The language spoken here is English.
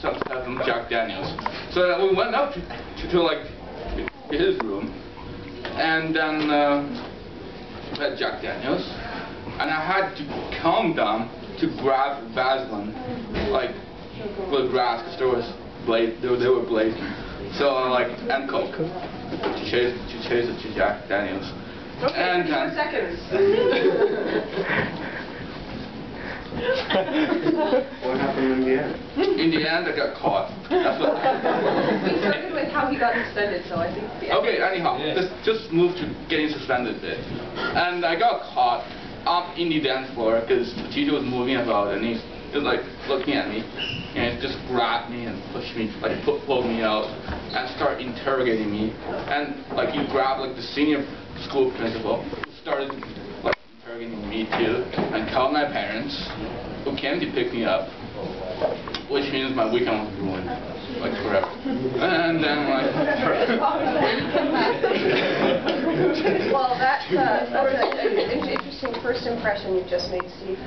some Jack Daniels. So then we went up to like his room, and then had Jack Daniels, and I had to calm down to grab Vaseline, like with grass, because they were blazing. So like, and Coke to chase it to Jack Daniels. Okay, and 4 seconds. What happened in the end? In the end, I got caught. That's what. We started with how he got suspended, so I think. Okay, anyhow, let's just move to getting suspended bit. And I got caught up in the dance floor because the teacher was moving about, and he's just like looking at me, and he just grabbed me and pushed me, like pulled me out, and started interrogating me. And like he grabbed like the senior school principal, started like interrogating me too, and called my parents, who came to pick me up, which means my weekend was ruined, like forever. And then like. Well, that's an interesting first impression you just made, Steve.